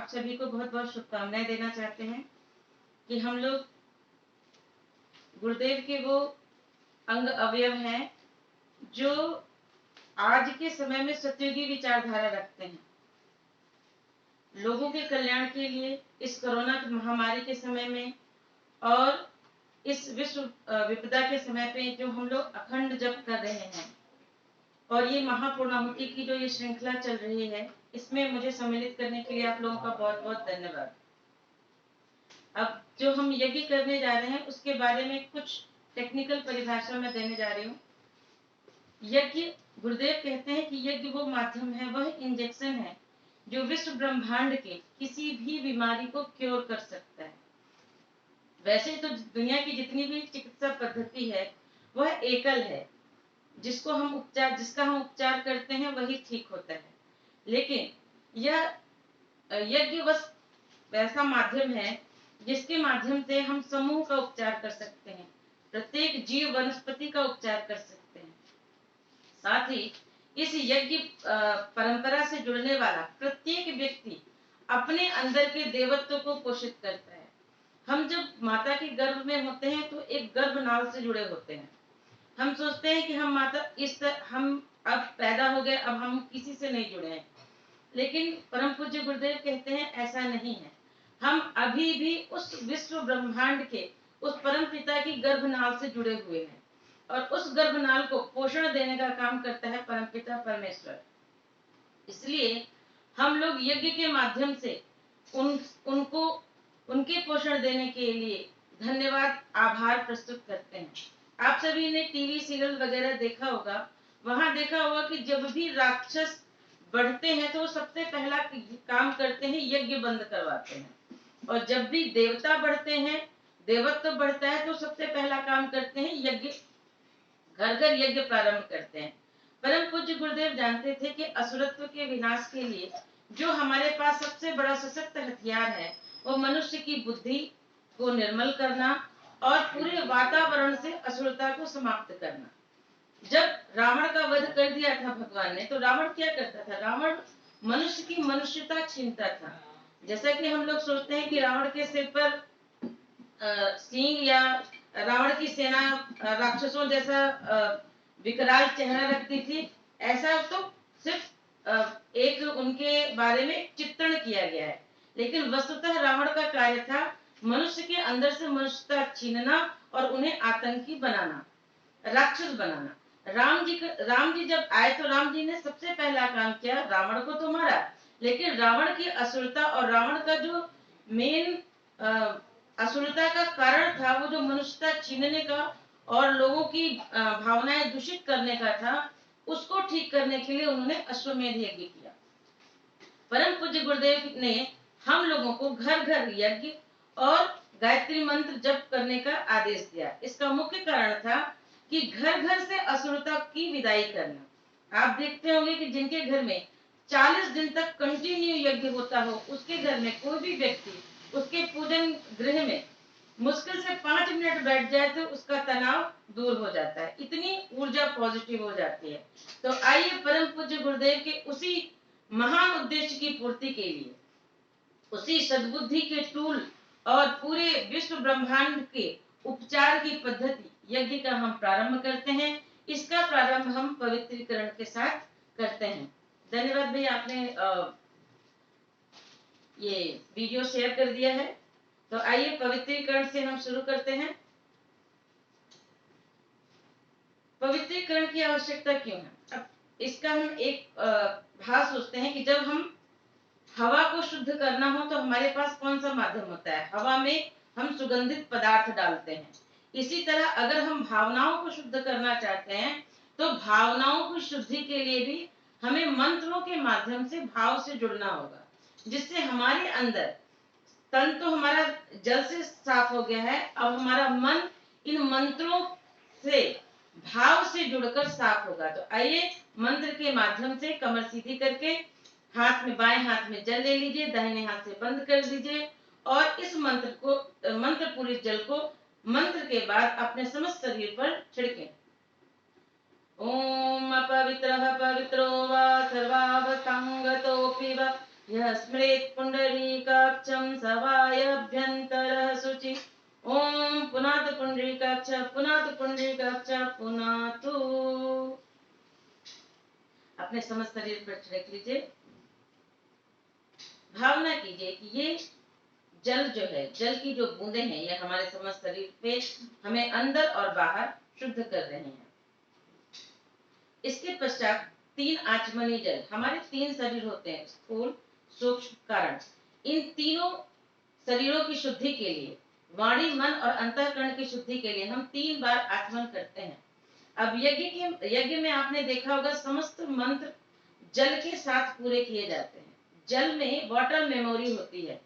आप सभी को बहुत बहुत शुभकामनाएं देना चाहते हैं कि हम लोग गुरुदेव के वो अंग अवयव हैं जो आज के समय में सतयुगी विचारधारा रखते हैं। लोगों के कल्याण के लिए इस कोरोना महामारी के समय में और इस विश्व विपदा के समय पे जो हम लोग अखंड जप कर रहे हैं और ये महापूर्णाहुति की जो ये श्रृंखला चल रही है, इसमें मुझे सम्मिलित करने के लिए आप लोगों का बहुत बहुत धन्यवाद। अब जो हम यज्ञ करने जा रहे हैं उसके बारे में कुछ टेक्निकल परिभाषा मैं देने जा रही हूँ। यज्ञ, गुरुदेव कहते हैं कि यज्ञ वो माध्यम है, वह इंजेक्शन है जो विश्व ब्रह्मांड के किसी भी बीमारी को क्योर कर सकता है। वैसे तो दुनिया की जितनी भी चिकित्सा पद्धति है वह एकल है, जिसका हम उपचार करते हैं वही ठीक होता है। लेकिन यह यज्ञ बस वैसा माध्यम है जिसके माध्यम से हम समूह का उपचार कर सकते हैं, प्रत्येक जीव वनस्पति का उपचार कर सकते हैं। साथ ही इस यज्ञ परंपरा से जुड़ने वाला प्रत्येक व्यक्ति अपने अंदर के देवत्व को पोषित करता है। हम जब माता के गर्भ में होते हैं तो एक गर्भनाल से जुड़े होते हैं। हम सोचते हैं कि हम माता हम अब पैदा हो गए, अब हम किसी से नहीं जुड़े हैं। लेकिन परम पूज्य गुरुदेव कहते हैं ऐसा नहीं है। हम अभी भी उस विश्व ब्रह्मांड के उस परम पिता की गर्भनाल से जुड़े हुए हैं और उस गर्भनाल को पोषण देने का काम करता है परम पिता परमेश्वर। इसलिए हम लोग यज्ञ के माध्यम से उनको उनके पोषण देने के लिए धन्यवाद आभार प्रस्तुत करते हैं। आप सभी ने टीवी सीरियल वगैरह देखा होगा, वहां देखा होगा कि जब भी राक्षस बढ़ते हैं तो सबसे पहला काम करते हैं यज्ञ बंद करवाते हैं, और जब भी देवता बढ़ते हैं, देवत्व बढ़ता है तो सबसे पहला काम करते हैं यज्ञ, घर घर यज्ञ प्रारंभ करते हैं। परम पूज्य गुरुदेव जानते थे कि असुरत्व के विनाश के लिए जो हमारे पास सबसे बड़ा सशक्त हथियार है वो मनुष्य की बुद्धि को निर्मल करना और पूरे वातावरण से असुरता को समाप्त करना। जब रावण का वध कर दिया था भगवान ने, तो रावण क्या करता था? रावण मनुष्य की मनुष्यता छीनता था। जैसा कि हम लोग सोचते हैं कि रावण के सिर पर सिंह या रावण की सेना राक्षसों जैसा विकराल चेहरा रखती थी, ऐसा तो सिर्फ एक उनके बारे में चित्रण किया गया है। लेकिन वस्तुतः रावण का कार्य था मनुष्य के अंदर से मनुष्यता छीनना और उन्हें आतंकी बनाना, राक्षस बनाना। राम जी जब आए तो राम जी ने सबसे पहला काम किया, रावण को तो मारा, लेकिन रावण की असुरता और रावण का जो मेन असुरता का कारण था, वो जो मनुष्यता छीनने का और लोगों की भावनाएं दूषित करने का था, उसको ठीक करने के लिए उन्होंने अश्वमेध यज्ञ किया। परम पूज्य गुरुदेव ने हम लोगों को घर घर यज्ञ और गायत्री मंत्र जप करने का आदेश दिया। इसका मुख्य कारण था कि घर घर से असुरता की विदाई करना। आप देखते होंगे कि जिनके घर में 40 दिन तक कंटिन्यू यज्ञ होता हो, उसके घर में कोई भी व्यक्ति उसके पूजन गृह में मुश्किल से 5 मिनट बैठ जाए तो उसका तनाव दूर हो जाता है, इतनी ऊर्जा पॉजिटिव हो जाती है। तो आइए परम पूज्य गुरुदेव के उसी महान उद्देश्य की पूर्ति के लिए, उसी सद्बुद्धि के टूल और पूरे विश्व ब्रह्मांड के उपचार की पद्धति यज्ञ का हम प्रारंभ करते हैं। इसका प्रारंभ हम पवित्रीकरण के साथ करते हैं। धन्यवाद भैया, आपने ये वीडियो शेयर कर दिया है। तो आइए पवित्रीकरण से हम शुरू करते हैं। पवित्रीकरण की आवश्यकता क्यों है? अब इसका हम एक भाव सोचते हैं कि जब हम हवा को शुद्ध करना हो तो हमारे पास कौन सा माध्यम होता है? हवा में हम सुगंधित पदार्थ डालते हैं। इसी तरह अगर हम भावनाओं को शुद्ध करना चाहते हैं तो भावनाओं की शुद्धि के लिए भी हमें मंत्रों के माध्यम से भाव से जुड़ना होगा, जिससे हमारे अंदर तन तो हमारा जल से साफ हो गया है, अब हमारा मन इन मंत्रों से भाव से जुड़कर साफ होगा। तो आइए मंत्र के माध्यम से कमर सीधी करके हाथ में, बाएं हाथ में जल ले लीजिए, दाहिने हाथ से बंद कर दीजिए और इस मंत्र पूरी जल को मंत्र के बाद अपने समस्त शरीर पर छिड़कें। ओम अपवित्रः पवित्रो वा सर्वावसंगतोऽपि वा यः स्मरेत् पुंडरीकाक्षं सवायभ्यन्तरः शुचि। ओम पुनातु पुंडरीकाक्ष पुनातु पुंडरीकाक्ष पुनातु। अपने समस्त शरीर पर छिड़क लीजिए। भावना कीजिए कि ये जल जो है, जल की जो बूंदें हैं, ये हमारे समस्त शरीर पे हमें अंदर और बाहर शुद्ध कर रहे हैं। इसके पश्चात 3 आचमनी जल, हमारे 3 शरीर होते हैं, स्थूल, सूक्ष्म, कारण। इन तीनों शरीरों की शुद्धि के लिए, वाणी, मन और अंतःकरण की शुद्धि के लिए हम 3 बार आचमन करते हैं। अब यज्ञ में आपने देखा होगा समस्त मंत्र जल के साथ पूरे किए जाते हैं। जल में वाटर मेमोरी होती है।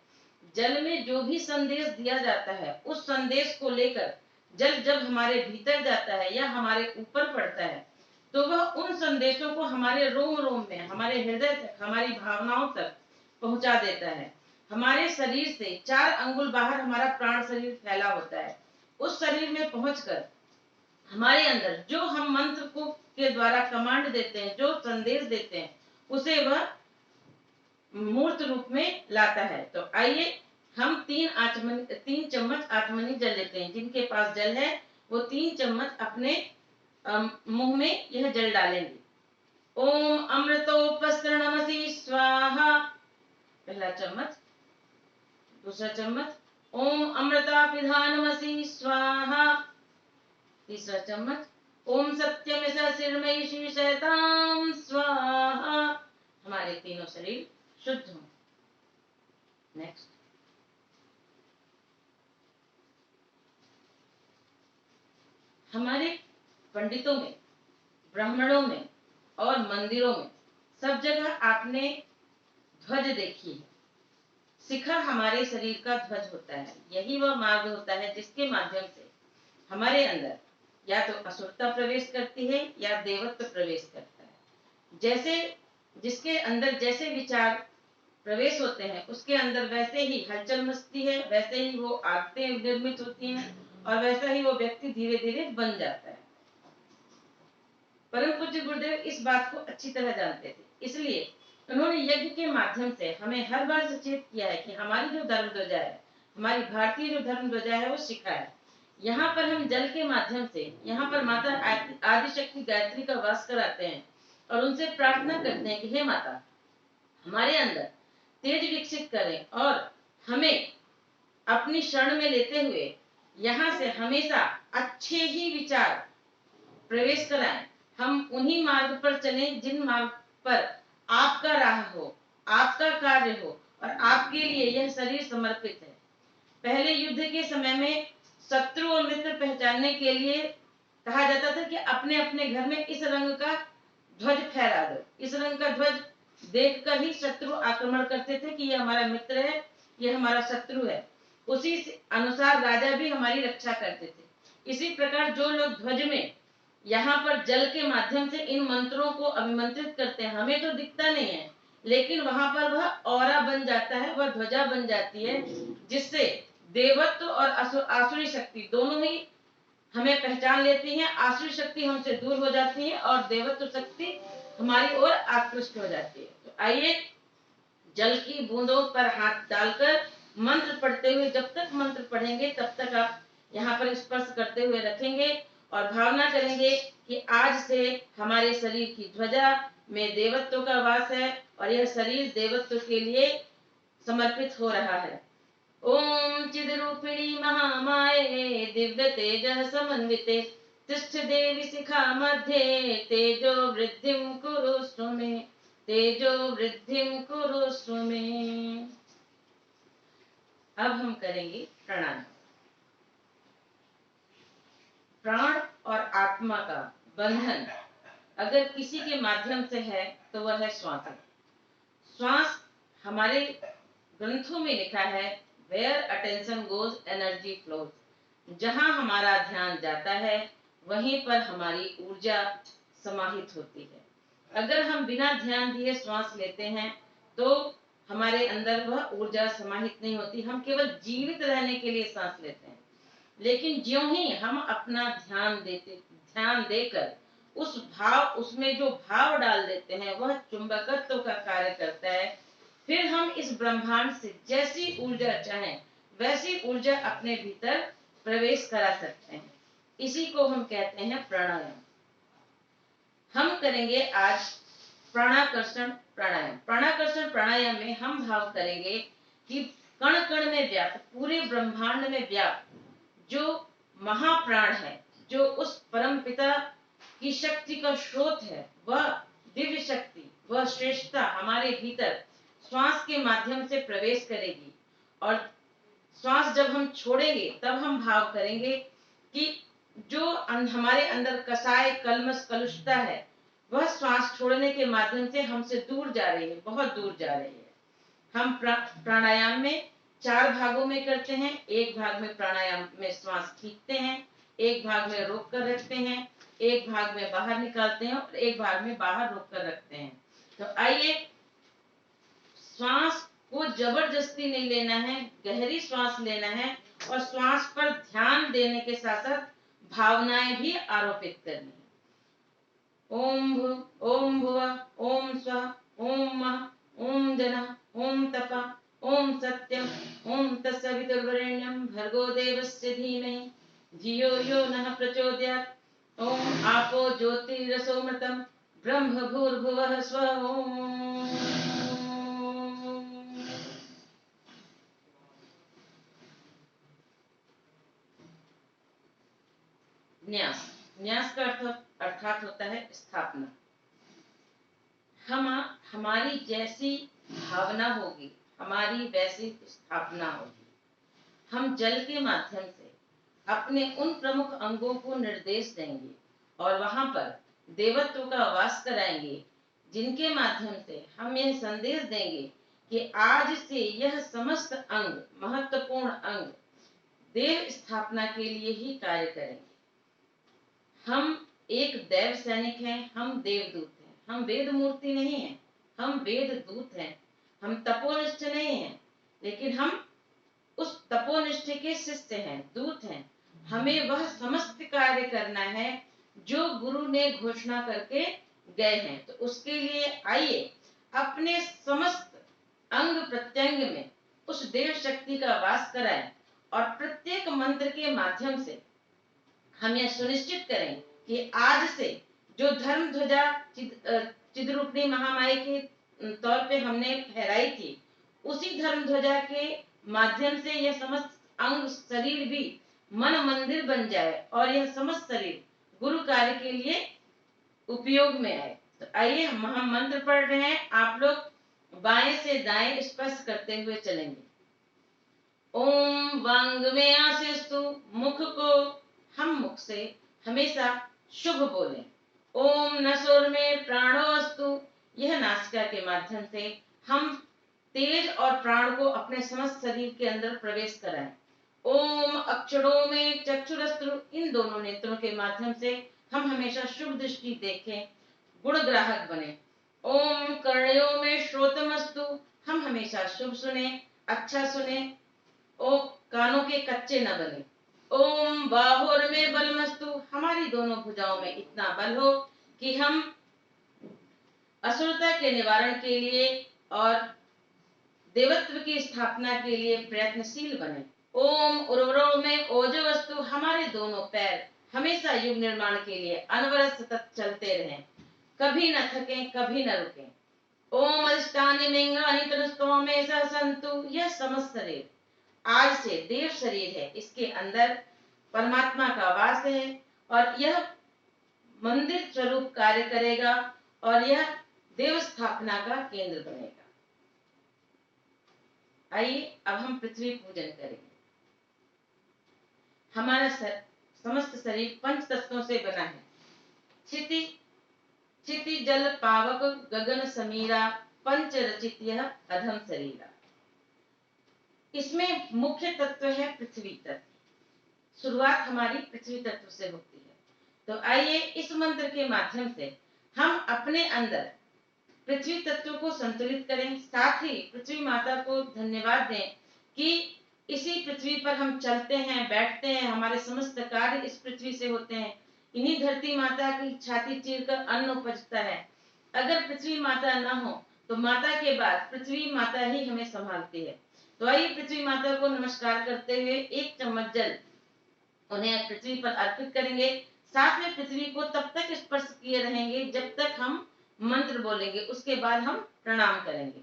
जल में जो भी संदेश दिया जाता है, उस संदेश को लेकर जल जब हमारे भीतर जाता है या हमारे ऊपर पड़ता है, तो वह उन संदेशों को हमारे रोम रोम में, हमारे हृदय तक, हमारी भावनाओं तक पहुंचा देता है। हमारे शरीर से 4 अंगुल बाहर हमारा प्राण शरीर फैला होता है। उस शरीर में पहुंचकर हमारे अंदर जो हम मंत्र को के द्वारा कमांड देते हैं, जो संदेश देते हैं, उसे वह मूर्त रूप में लाता है। तो आइए हम 3 चम्मच आचमनी जल लेते हैं। जिनके पास जल है वो 3 चम्मच अपने मुंह में यह जल डालेंगे। ओम अमृतोपस्त्रणमसि स्वाहा, पहला चम्मच। दूसरा चम्मच, ओम अमृतापिधानमसि स्वाहा। तीसरा चम्मच, ओम सत्यमिषशिरमयि शीर्षयतां स्वाहा। हमारे तीनों शरीर शुद्ध हो। नेक्स्ट, हमारे पंडितों में, ब्राह्मणों में और मंदिरों में सब जगह आपने ध्वज देखी है। शिखा हमारे शरीर का ध्वज होता है। यही वह मार्ग होता है जिसके माध्यम से हमारे अंदर या तो असुरता प्रवेश करती है या देवत्व प्रवेश करता है। जैसे जिसके अंदर जैसे विचार प्रवेश होते हैं, उसके अंदर वैसे ही हलचल मचती है, वैसे ही वो आदतें निर्मित होती हैं और वैसा ही वो व्यक्ति धीरे धीरे बन जाता है। परम पूज्य गुरुदेव इस बात को अच्छी तरह जानते थे, इसलिए उन्होंने यज्ञ के माध्यम से हमें हर बार सचेत किया है कि हमारी जो धर्म ध्वजा है, हमारी भारतीय जो धर्म ध्वजा है, वो शिखा है। यहाँ पर हम जल के माध्यम से यहाँ पर माता आदिशक्ति गायत्री का वास कराते हैं और उनसे प्रार्थना करते हैं कि हे माता, हमारे अंदर तेज विकसित करें और हमें अपनी शरण में लेते हुए यहाँ से हमेशा अच्छे ही विचार प्रवेश कराएं। हम उन्हीं मार्ग पर चलें जिन मार्ग पर आपका राह हो, आपका कार्य हो और आपके लिए यह शरीर समर्पित है। पहले युद्ध के समय में शत्रु और मित्र पहचानने के लिए कहा जाता था कि अपने अपने घर में इस रंग का ध्वज फहरा दो। इस रंग का ध्वज देखकर ही शत्रु आक्रमण करते थे कि ये हमारा मित्र है, ये हमारा शत्रु है। उसी अनुसार राजा भी हमारी रक्षा करते थे। इसी प्रकार जो लोग ध्वज में यहाँ पर जल के माध्यम से इन मंत्रों को अभिमंत्रित करते हैं, हमें तो दिखता नहीं है, लेकिन वहां पर वह औरा बन जाता है, वह ध्वजा बन जाती है, जिससे देवत्व और आसुरी शक्ति दोनों ही हमें पहचान लेती हैं। आसुरी शक्ति हमसे दूर हो जाती है और देवत्व शक्ति हमारी ओर आकृष्ट हो जाती है। तो आइए जल की बूंदों पर हाथ डालकर मंत्र पढ़ते हुए, जब तक मंत्र पढ़ेंगे तब तक आप यहाँ पर स्पर्श करते हुए रखेंगे और भावना करेंगे कि आज से हमारे शरीर की ध्वजा में देवत्व का वास है और यह शरीर देवत्व के लिए समर्पित हो रहा है। ओम चिद्रूपिणी महामाये दिव्य तेज समन्विते तिष्ठ देवी शिखा मध्ये तेजो वृद्धिं कुरुष्व मे, तेजो वृद्धिं कुरुष्व मे। अब हम करेंगे प्राणायाम। प्राण और आत्मा का बंधन अगर किसी के माध्यम से है तो वह है श्वास। श्वास हमारे ग्रंथों में लिखा है Where attention goes, energy flows. जहाँ हमारा ध्यान जाता है वहीं पर हमारी ऊर्जा समाहित होती है। अगर हम बिना ध्यान दिए श्वास लेते हैं तो हमारे अंदर वह ऊर्जा समाहित नहीं होती, हम केवल जीवित रहने के लिए सांस लेते हैं। लेकिन ज्यों ही हम अपना ध्यान देकर उसमें जो भाव डाल देते हैं, वह चुंबकत्व का कार्य करता है फिर हम इस ब्रह्मांड से जैसी ऊर्जा चाहें वैसी ऊर्जा अपने भीतर प्रवेश करा सकते हैं। इसी को हम कहते हैं प्राणायाम। हम करेंगे आज प्राणाकर्षण प्राणायाम। प्राणाकर्षण प्राणायाम में हम भाव करेंगे कि कण कण में व्याप्त, पूरे ब्रह्मांड में व्याप्त जो महाप्राण है, जो उस परम पिता की शक्ति का स्रोत है, वह दिव्य शक्ति, वह श्रेष्ठता हमारे भीतर श्वास के माध्यम से प्रवेश करेगी। और श्वास जब हम छोड़ेंगे तब हम भाव करेंगे कि जो हमारे अंदर कसाय कलमश कलुषता है, वह श्वास छोड़ने के माध्यम से हमसे दूर जा रही है, बहुत दूर जा रही है। हम प्राणायाम में 4 भागों में करते हैं। एक भाग में प्राणायाम में श्वास खींचते हैं, एक भाग में रोक कर रखते हैं, एक भाग में बाहर निकालते हैं और एक भाग में बाहर रोक कर रखते हैं। तो आइए, श्वास को जबरदस्ती नहीं लेना है, गहरी श्वास लेना है और श्वास पर ध्यान देने के साथ साथ भावनाएं भी आरोपित करनी है। ओम भू ओम भुवः ओम स्वः ओम मः ओम जनः ओम तपः ओम सत्यम ओम तत्सवितुर्वरेण्यं भर्गो देवस्य धीमहि धियो यो नः प्रचोदयात्। ओम आपो ज्योतिरसोमृतं ब्रह्म भूर्भुवः स्वः। ओम। न्यास। न्यास का अर्थात होता है स्थापना। हमारी जैसी भावना होगी, हमारी वैसी स्थापना होगी। हम जल के माध्यम से अपने उन प्रमुख अंगों को निर्देश देंगे और वहां पर देवत्व का वास कराएंगे, जिनके माध्यम से हम यह संदेश देंगे कि आज से यह समस्त अंग, महत्वपूर्ण अंग, देव स्थापना के लिए ही कार्य करेंगे। हम एक देव सैनिक हैं, हम देवदूत हैं, हम वेद मूर्ति नहीं हैं, हम वेद दूत हैं। हम तपोनिष्ठ नहीं हैं, लेकिन हम उस तपोनिष्ठ के शिष्य हैं, दूत हैं। हमें वह समस्त कार्य करना है जो गुरु ने घोषणा करके गए हैं। तो उसके लिए आइए अपने समस्त अंग प्रत्यंग में उस देव शक्ति का वास कराएं और प्रत्येक मंत्र के माध्यम से हम यह सुनिश्चित करें कि आज से जो धर्म ध्वजा चिद्रूपणी महामाई के तौर पे हमने फहराई थी, उसी धर्म ध्वजा के माध्यम से यह समस्त अंग शरीर भी मन मंदिर बन जाए और यह समस्त शरीर गुरु कार्य के लिए उपयोग में आए। तो आइए हम मंत्र पढ़ रहे हैं, आप लोग बाएं से दाएं स्पर्श करते हुए चलेंगे। ओम वांग में आसेस्तु, मुख को हम मुख से हमेशा शुभ बोलें। ओम नसोर में प्राणो अस्तु, यह नासिका के माध्यम से हम तेज और प्राण को अपने समस्त शरीर के अंदर प्रवेश कराएं। ओम अक्षरों में चक्षुरस्त्रु, इन दोनों नेत्रों के माध्यम से हम हमेशा शुभ दृष्टि देखें, गुण ग्राहक बने। ओम कर्णयों में श्रोतमस्तु, हम हमेशा शुभ सुने, अच्छा सुने, ओ कानों के कच्चे न बने। ओम बाहुर में बलमस्तु, हमारी दोनों भुजाओं में इतना बल हो कि हम असुरता के निवारण के लिए और देवत्व की स्थापना के लिए प्रयत्नशील बने। ओम उर्वरों में ओजोवस्तु, हमारे दोनों पैर हमेशा युग निर्माण के लिए अनवरत सतत चलते रहें, कभी न थकें, कभी न रुकें। ओम अधिष्ठानि मिंगानि तनुस्तों में सह संतु, यह समस्त शरीर आज से देव शरीर है, इसके अंदर परमात्मा का वास है और यह मंदिर स्वरूप कार्य करेगा और यह देव स्थापना का केंद्र बनेगा। आइए अब हम पृथ्वी पूजन करेंगे। हमारा समस्त शरीर पंच तत्वों से बना है। क्षिति जल पावक गगन समीरा, पंच रचित यह अधम शरीरा। इसमें मुख्य तत्व है पृथ्वी तत्व। शुरुआत हमारी पृथ्वी तत्व से होती है। तो आइए इस मंत्र के माध्यम से हम अपने अंदर पृथ्वी तत्व को संतुलित करें, साथ ही पृथ्वी माता को धन्यवाद दें कि इसी पृथ्वी पर हम चलते हैं, बैठते हैं, हमारे समस्त कार्य इस पृथ्वी से होते हैं। इन्हीं धरती माता की छाती चीरकर अन्न उपजता है। अगर पृथ्वी माता न हो तो माता के बाद पृथ्वी माता ही हमें संभालती है। तो आइए पृथ्वी माता को नमस्कार करते हुए 1 चम्मच जल उन्हें पृथ्वी पर अर्पित करेंगे। साथ में पृथ्वी को तब तक स्पर्श किए रहेंगे जब तक हम मंत्र बोलेंगे, उसके बाद हम प्रणाम करेंगे।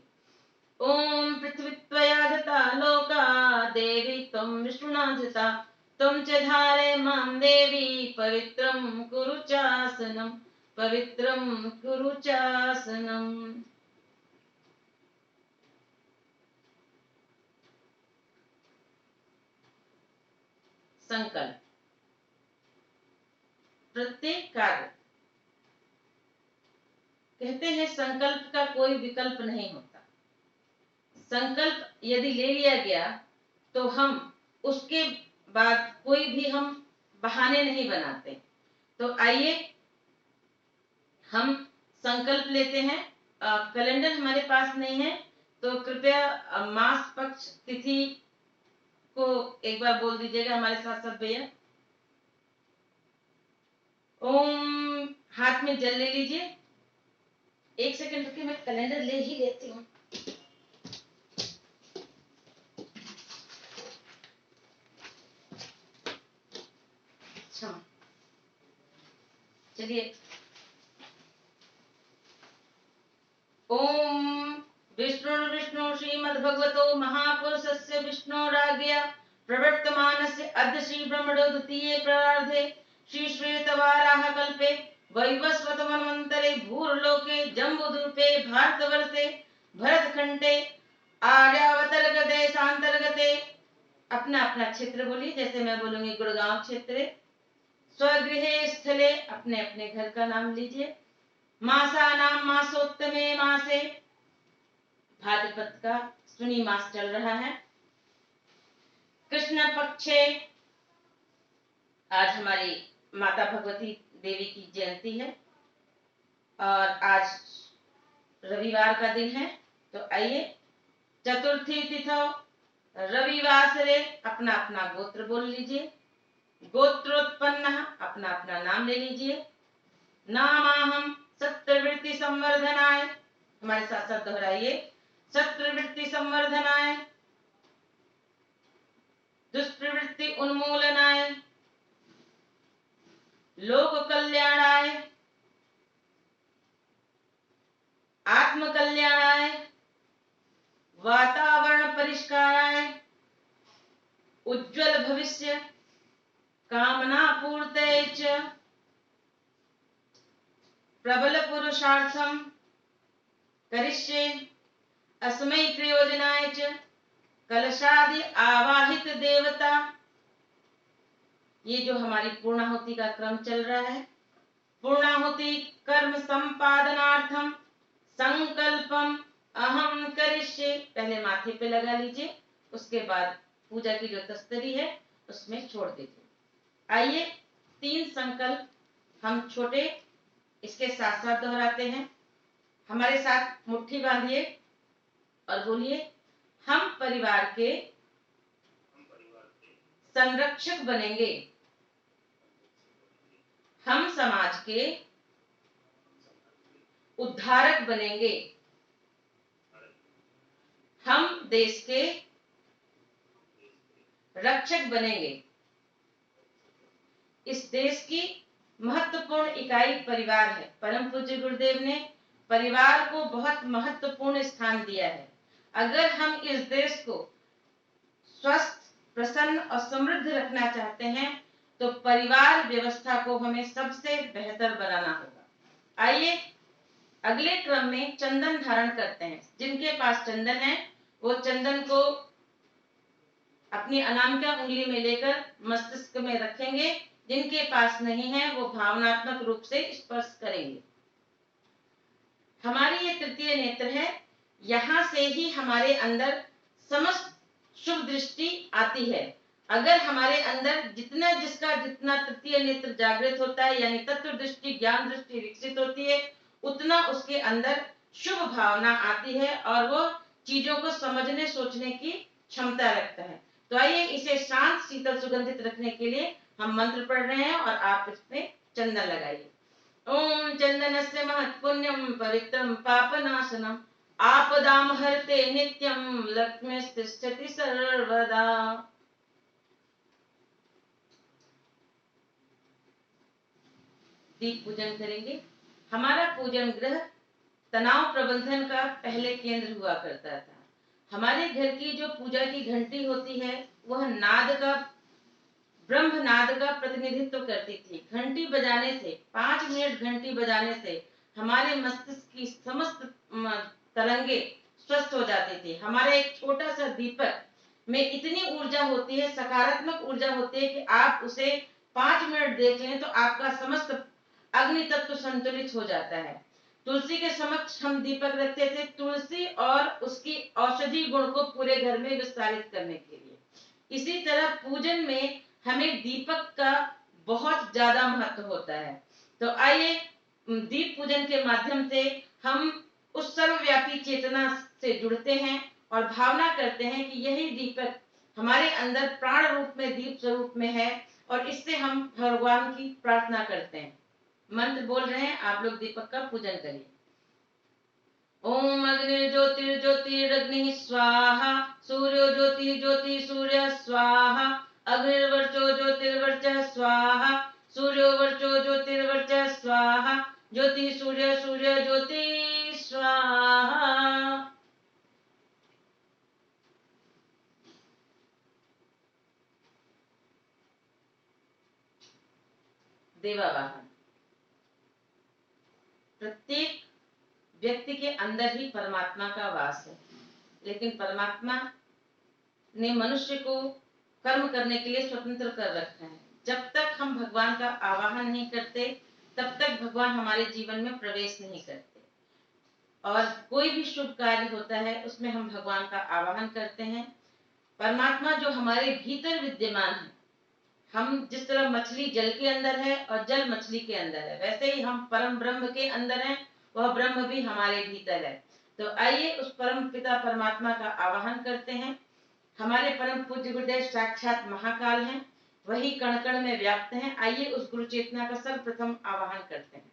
ओम पृथ्वी त्वया धृता लोका देवी त्वं विष्णुना धृता त्वं च धारय मां देवी पवित्रं कुरु चासनं पवित्रं कुरु चासनं। संकल्प। प्रत्येक कार्य, कहते हैं संकल्प का कोई विकल्प नहीं होता। संकल्प यदि ले लिया गया तो हम उसके बाद कोई भी हम बहाने नहीं बनाते। तो आइए हम संकल्प लेते हैं। कैलेंडर हमारे पास नहीं है तो कृपया मास पक्ष तिथि को एक बार बोल दीजिएगा हमारे साथ साथ भैया। ओम, हाथ में जल ले लीजिए। 1 सेकंड रुकिए, मैं कैलेंडर ले ही लेती हूँ। अच्छा चलिए। ओम विष्णु श्रीमद्भगवतो महापुरुषस्य विष्णोराज्ञया प्रवर्तमानस्य अद्य श्री ब्रह्मणो द्वितीये प्रारब्धे श्री श्वेतवाराह कल्पे वैवस्वत मन्वन्तरे भूर्लोके जम्बूद्वीपे भारतवर्षे भरतखण्डे आर्यावतर्गते शान्तर्गते। अपना अपना क्षेत्र बोलिए, जैसे मैं बोलूंगी गुड़गांव क्षेत्रे। स्वगृहे स्थले, अपने अपने घर का नाम लीजिए। मासानां मासोत्तमे मासे, भाद्रपद का सुनी मास चल रहा है। कृष्ण पक्षे, आज हमारी माता भगवती देवी की जयंती है और आज रविवार का दिन है। तो आइए चतुर्थी तिथौ रविवासरे, अपना अपना गोत्र बोल लीजिए। गोत्रोत्पन्न, अपना अपना नाम ले लीजिए। नामाहम सत्प्रवृत्ति संवर्धनाय, हमारे साथ साथ दोहराइए। सत्प्रवृत्ति संवर्धनाय, दुष्प्रवृत्ति उन्मूलनाय, लोक कल्याणाय, आत्म कल्याणाय, वातावरण परिष्काराय, उज्ज्वल भविष्य कामना पूर्तये च प्रबल पुरुषार्थम करिष्ये अस्मै प्रयोजनाय च कलशादि आवाहित देवता। ये जो हमारी पूर्णाहुति का क्रम चल रहा है, पूर्णाहुति कर्म संपादनार्थम संकल्पम अहम करिष्ये, पहले माथे पे लगा लीजिए, उसके बाद पूजा की जो तस्तरी है उसमें छोड़ दीजिए। आइए 3 संकल्प हम छोटे इसके साथ साथ दोहराते हैं। हमारे साथ मुट्ठी बांधिए और बोलिए, हम परिवार के संरक्षक बनेंगे, हम समाज के उद्धारक बनेंगे, हम देश के रक्षक बनेंगे। इस देश की महत्वपूर्ण इकाई परिवार है। परम पूज्य गुरुदेव ने परिवार को बहुत महत्वपूर्ण स्थान दिया है। अगर हम इस देश को स्वस्थ, प्रसन्न और समृद्ध रखना चाहते हैं तो परिवार व्यवस्था को हमें सबसे बेहतर बनाना होगा। आइए अगले क्रम में चंदन धारण करते हैं। जिनके पास चंदन है वो चंदन को अपनी अनामिका उंगली में लेकर मस्तिष्क में रखेंगे। जिनके पास नहीं है वो भावनात्मक रूप से स्पर्श करेंगे। हमारी ये तृतीय नेत्र है, यहां से ही हमारे अंदर समस्त शुभ दृष्टि आती है। अगर हमारे अंदर जिसका जितना तृतीय नेत्र जागृत होता है, यानी तत्व दृष्टि, ज्ञान दृष्टि विकसित होती है, उतना उसके अंदर शुभ भावना आती है और वो चीजों को समझने सोचने की क्षमता रखता है। तो आइए इसे शांत, शीतल, सुगंधित रखने के लिए हम मंत्र पढ़ रहे हैं और आप इसमें चंदन लगाइए। ओम चंदनस्य महत्पुण्यम पवित्रम पापनाशनम आपदाम हरते नित्यम लक्ष्मीस्तिष्ठति सर्वदा। दीप पूजन करेंगे। हमारा पूजन ग्रह तनाव प्रबंधन का पहले केंद्र हुआ करता था। हमारे घर की जो पूजा की घंटी होती है वह नाद का, ब्रह्म नाद का प्रतिनिधित्व करती थी। घंटी बजाने से, 5 मिनट घंटी बजाने से हमारे मस्तिष्क की समस्त तरंगे स्वस्थ हो जाती थी। हमारा एक छोटा सा दीपक में इतनी ऊर्जा होती है, सकारात्मक ऊर्जा होती है कि आप उसे 5 मिनट देख लें तो आपका समस्त अग्नि तत्व संतुलित हो जाता है। तुलसी के समक्ष हम दीपक रखते थे, तुलसी और उसकी औषधि गुण को पूरे घर में विस्तारित करने के लिए। इसी तरह पूजन में हमें दीपक का बहुत ज्यादा महत्व होता है। तो आइए दीप पूजन के माध्यम से हम उस सर्वव्यापी चेतना से जुड़ते हैं और भावना करते हैं कि यही दीपक हमारे अंदर प्राण रूप में, दीप स्वरूप में है और इससे हम भगवान की प्रार्थना करते हैं। मंत्र बोल रहे हैं, आप लोग दीपक का पूजन करिए। ओम अग्निर्ज्योतिर्ज्योतिरग्नि स्वाहा, सूर्यो ज्योति ज्योति सूर्य स्वाहा, अग्निर्वर्चो ज्योतिर्वर्चः स्वाहा, सूर्यो वर्चो ज्योतिर्वर्चः स्वाहा, ज्योति सूर्य सूर्य ज्योति स्वाहा। देवावाहन। प्रत्येक व्यक्ति के अंदर ही परमात्मा का वास है, लेकिन परमात्मा ने मनुष्य को कर्म करने के लिए स्वतंत्र कर रखा है। जब तक हम भगवान का आवाहन नहीं करते तब तक भगवान हमारे जीवन में प्रवेश नहीं करते। और कोई भी शुभ कार्य होता है उसमें हम भगवान का आवाहन करते हैं। परमात्मा जो हमारे भीतर विद्यमान है, हम जिस तरह मछली जल के अंदर है और जल मछली के अंदर है, वैसे ही हम परम ब्रह्म के अंदर हैं, वह ब्रह्म भी हमारे भीतर है। तो आइए उस परम पिता परमात्मा का आवाहन करते हैं। हमारे परम पूज्य गुरुदेव साक्षात महाकाल हैं, वही कण कण में व्याप्त हैं। आइए उस गुरु चेतना का सर्वप्रथम आवाहन करते हैं।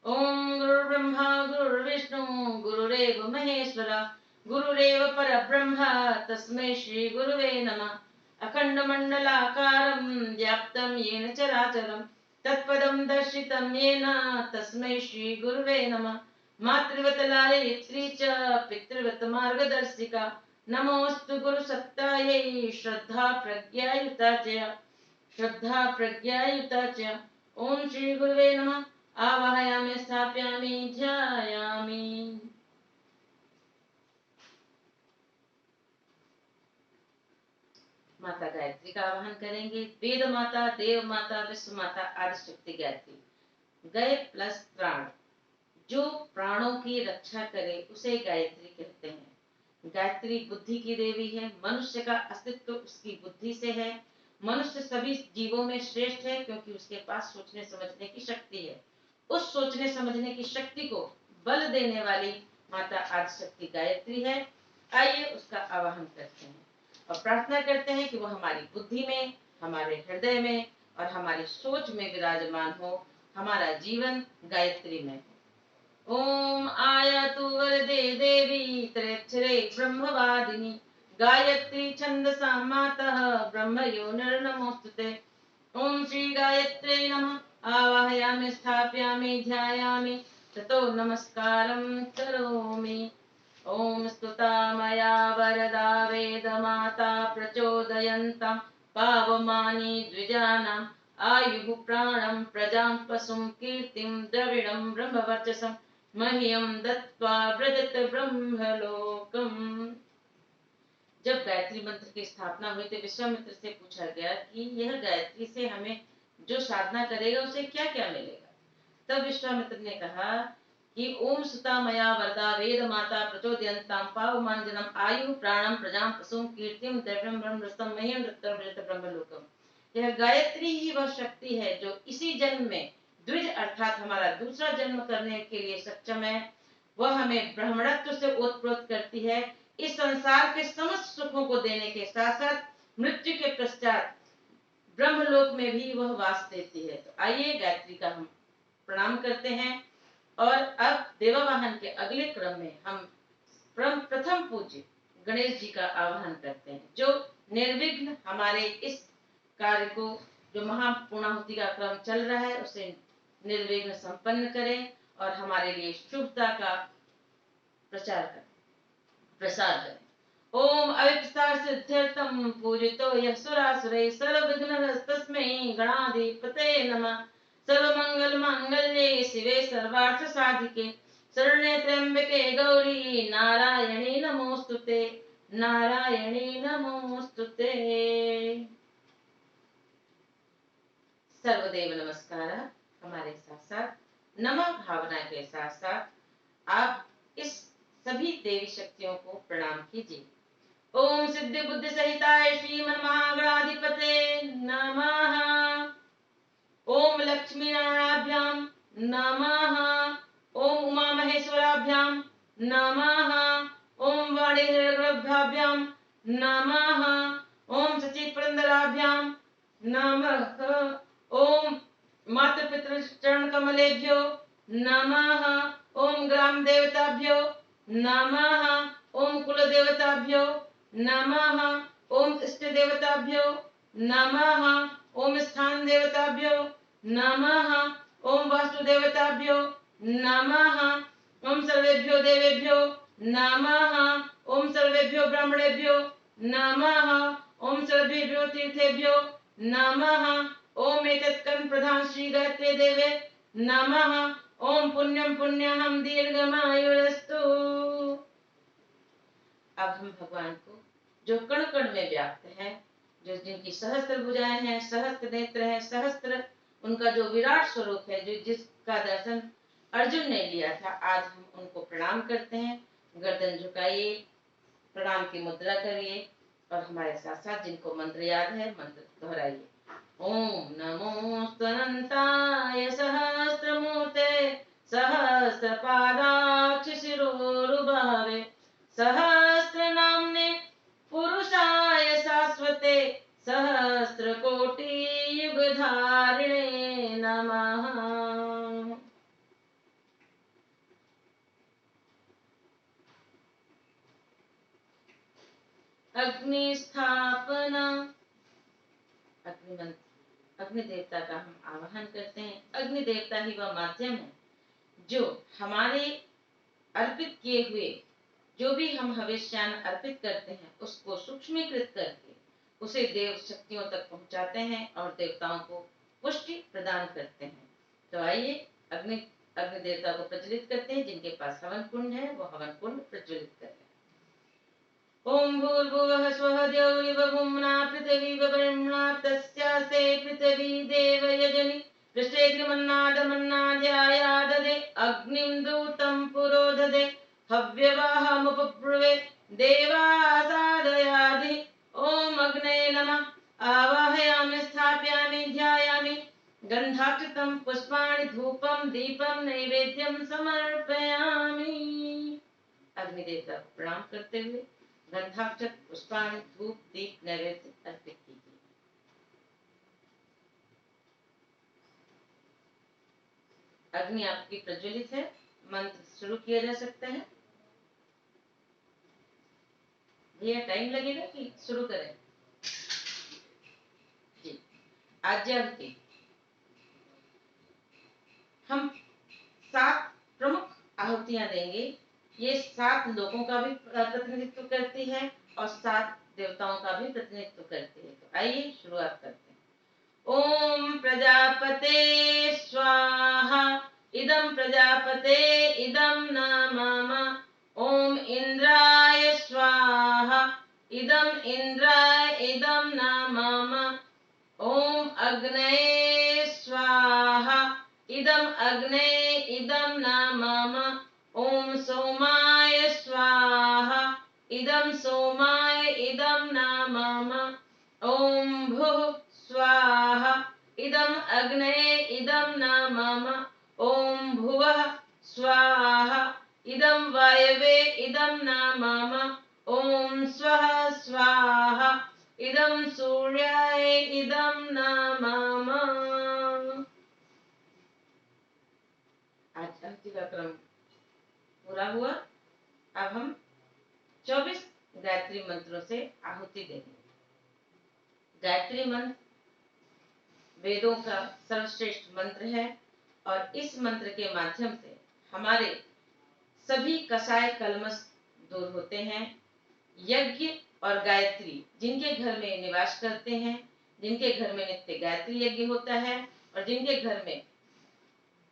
ओम गुरु ब्रह्मा गुरु विष्णु गुरुरेव महेश्वरा, गुरुरेव परब्रह्म तस्मै श्री गुरुवे नमः। अखंड मंडलाकारं व्याप्तं येन चराचरं, तत्पदं दर्शितं येन तस्मै श्री गुरुवे नमः। मातृवत लालित्री च पितृवत मार्गदर्शिका, नमोस्तु गुरु सत्तायै श्रद्धा प्रज्ञायुता च, श्रद्धा प्रज्ञायुता च। ओम श्री गुरुवे नमः। आवाहयामि स्थापयामि ध्यायामि। माता गायत्री का आवाहन करेंगे। वेद माता, देव माता, विश्व माता, आदि शक्ति गायत्री। गय प्लस प्राण, जो प्राणों की रक्षा करे उसे गायत्री कहते हैं। गायत्री बुद्धि की देवी है। मनुष्य का अस्तित्व उसकी बुद्धि से है। मनुष्य सभी जीवों में श्रेष्ठ है क्योंकि उसके पास सोचने समझने की शक्ति है। उस सोचने समझने की शक्ति को बल देने वाली माता आदिशक्ति गायत्री है। आइए उसका आवाहन करते हैं और प्रार्थना करते हैं कि वह हमारी बुद्धि में, हमारे हृदय में और हमारी सोच में विराजमान हो। हमारा जीवन गायत्री में हो। ओम आयातु वरदे देवी त्रयक्षरे ब्रह्मवादिनी, गायत्री छंदसा मातः ब्रह्म योनिर्नमोस्तुते। ओम श्री गायत्रे नमः। आवाहयामि स्थापयामि ध्यायामि ततो नमस्कारं करोमि। ओम स्तुता मया वरदा वेदमाता प्रचोदयन्तां, पावमानि द्विजानां आयुः प्राणं प्रजां पशुं कीर्तिं द्रविणं ब्रह्मवर्चसं, मह्यं दत्त्वा व्रजत ब्रह्मलोकम्। जब गायत्री मंत्र की स्थापना हुई तो विश्वामित्र से पूछा गया कि यह गायत्री से हमें जो साधना करेगा उसे क्या क्या मिलेगा। तब विश्वामित्र ने कहा कि ओम सुता मया वरदा वेद माता प्रचोदयन्तां, पावमान जनम आयु प्राणम प्रजाम पशुम कीर्तिम द्रव्यम ब्रह्मरसम मह्यम दत्तम ब्रह्मलोकम। यह गायत्री ही वह शक्ति है जो इसी जन्म में द्विज अर्थात हमारा दूसरा जन्म करने के लिए सक्षम है। वह हमें ब्राह्मणत्व से ओतप्रोत करती है। इस संसार के समस्त सुखों को देने के साथ साथ मृत्यु के पश्चात ब्रह्मलोक में भी वह वास देती है। तो आइए गायत्री का हम प्रणाम करते हैं और अब देवावाहन के अगले क्रम में हम प्रथम पूज्य गणेश जी का आह्वान करते हैं, जो निर्विघ्न हमारे इस कार्य को, जो महापूर्णाहुति का क्रम चल रहा है, उसे निर्विघ्न संपन्न करें और हमारे लिए शुभता का प्रसार करें। ओम अविक्तार सिद्ध्यर्थम पूजितो यः सुरासुरैः सर्वविघ्नहस्तस्मै गणाधिपते नमः। सर्वमंगल मांगल्ये शिवे सर्वार्थ साधिके शरण्ये त्र्यंबके गौरी नारायणी नमोस्तुते, नारायणी नमोस्तुते। सर्वदेव नमस्कार हमारे साथ साथ नमः भावना के साथ साथ आप इस सभी देवी शक्तियों को प्रणाम कीजिए। ओम सिद्धि बुद्धि सहिताय श्रीमन महागणाधिपते नमः। ओम लक्ष्मी नारायणाभ्याम नमः। ओम उमा महेश्वराभ्यां नमः। ओम वाणी हिरण्यगर्भाभ्यां नमः। ओम सचिव पुरंदराभ्यां नमः। ओम मातृपितृ चरण कमलेभ्यो नमः। ओम ग्राम देवताभ्यो नमः। ओम कुल देवताभ्यो नमः। ओम इष्ट देवताभ्यो नमः। ओम स्थान देवताभ्यो नमः। ओम वास्तु देवताभ्यो नमः। ओम सर्वेभ्यो देवेभ्यो नमः। ओम सर्वेभ्यो ब्राह्मणेभ्यो नमः। ओम सर्वेभ्यो तीर्थेभ्यो नमः। ओम एतत्कर्म प्रधान श्री गायत्री देवे नमः। ओम पुण्यम पुण्यहम दीर्घमायुरस्तु। अब हम भगवान को, जो कण कण में व्याप्त है, जो जिनकी सहस्त्र भुजाएं हैं, सहस्त्र नेत्र हैं, सहस्त्र उनका जो विराट स्वरूप है, जो जिसका दर्शन अर्जुन ने लिया था, आज हम उनको प्रणाम करते हैं। गर्दन झुकाइए, प्रणाम की मुद्रा करिए और हमारे साथ साथ जिनको मंत्र याद है मंत्र दोहराइए। ओम नमो अनंताय सहस्त्रमूर्ते सहस्रपादाक्ष शिरोरुबावे सहस्रनाम्ने पुरुषाय शाश्वते सहस्रकोटि युगधारिणे नमः। अग्नि स्थापना, अग्नि देवता का हम आवाहन करते हैं। अग्नि देवता ही वह माध्यम है जो हमारे अर्पित किए हुए जो भी हम हविष्यान अर्पित करते हैं, उसको सूक्ष्मीकृत करके उसे देव शक्तियों तक पहुंचाते हैं और देवताओं को पुष्टि प्रदान करते हैं। तो आइए अग्नि देवता को प्रज्वलित करते हैं। जिनके पास हवन कुंड है वो हवन कुंड प्रज्वलित करें। ओम भूर्भुवः स्वः द्यौर्वभुम्ना पृथिवी ब्रह्मणा तस्यास्ते पृथिवी देवयजनि पृष्ठेऽग्निमन्नादमन्नाध्यायाददे अग्निं दूतं पुरोदधे हव्यवाहमुपब्रुवे देवासादयादि। ओम अग्नये नमः। आवाहयामि स्थापयामि ध्यायामि गन्धाक्षतं पुष्पाणि धूपं दीपं नैवेद्यं समर्पयामि। अग्निदेवता को प्रणाम करते हुए गंधाक्षत पुष्पाणि धूप दीप नैवेद्य अर्पित कीजिए। अग्नि आपकी प्रज्वलित है, मंत्र शुरू किया जा सकता है। भैया टाइम लगेगा कि शुरू करें? जी, आज्ञावती। हम 7 प्रमुख आहुतियां देंगे। ये 7 लोगों का भी प्रतिनिधित्व करती है और 7 देवताओं का भी प्रतिनिधित्व करती है। तो आइए शुरुआत करते हैं। ओम प्रजापते स्वाहा इदं प्रजापते इदं न मम। ओम इंद्राय स्वाहा इदं इंद्राय इदं न मम। ओम अग्नये स्वाहा इदं अग्नये इदं न मम। ओम सोमाय स्वाहा इदं सोमाय इदं न मम। ओम भुः स्वाहा इदं अग्नये इदं न मम। ओम भुवः स्वाहा इदं वायवे इदं न मम। ओम स्वः स्वाहा इदं सूर्याय इदं न मम। आज आहुति का क्रम पूरा हुआ। अब हम 24 गायत्री मंत्रों से आहुति देंगे। गायत्री मंत्र वेदों का सर्वश्रेष्ठ मंत्र है और इस मंत्र के माध्यम से हमारे सभी कसाय कलमश दूर होते हैं। यज्ञ और गायत्री जिनके घर में निवास करते हैं, जिनके घर में नित्य गायत्री यज्ञ होता है और जिनके घर में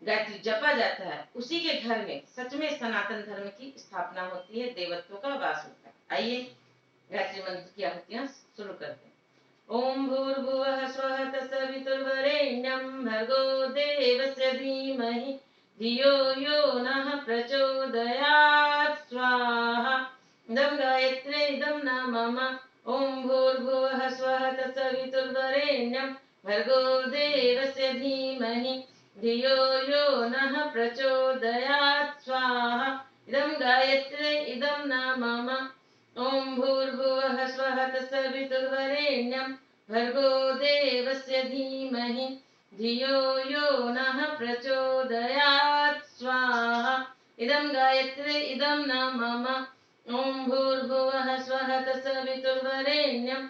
गायत्री जपा जाता है, उसी के घर में सच में सनातन धर्म की स्थापना होती है, देवत्व का वास होता है। आइए गायत्री मंत्र की आहुतियां शुरू करते हैं। ओम भूर्भुवः स्वः तत्सवितुर्वरेण्यं भर्गो देवस्य धीमहि धियो यो नः प्रचोदयात् स्वाहा। इदं गायत्रे इदं न मम। ओम भूर्भुवः स्वः तत्सवितुर्वरेण्यं भर्गो देवस्य धीमहि धियो यो नः प्रचोदयात् स्वाहा। इदं गायत्रे इदं न मम। ओम भूर्भुवः स्वः तत्सवितुर्वरेण्यं भर्गो देवस्य धीमहि धियो यो नः प्रचोदयात् स्वाहा। इदं गायत्रे इदं न मम। ओम भूर्भुवः स्वः तत्सवितुर्वरेण्यं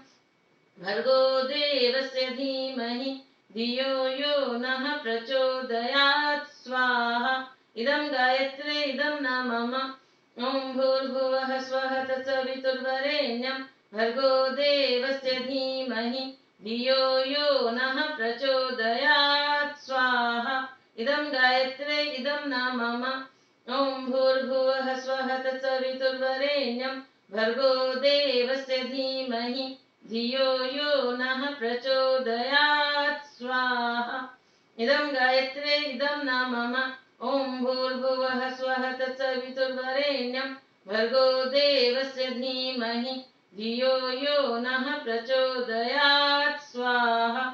भर्गो देवस्य धीमहि धियो यो नः प्रचोदयात् स्वाहा। इदं गायत्रे इदं न मम। ओम भूर्भुवः स्वः तत्सवितुर्वरेण्यं भर्गो देवस्य धीमहि धियो यो नः प्रचोदयात् स्वाहा। इदं गायत्रे इदं न मम। ओम भूर्भुवः स्वः तत्सवितुर्वरेण्यं भर्गो देवस्य धीमहि धियो यो नः प्रचोदयात् स्वाहा। इदं गायत्रे इदं न मम। ओम भूर्भुवः स्वः तत्सवितुर्वरेण्यं भर्गो देवस्य धीमहि धियो यो नः प्रचोदयात् स्वाहा।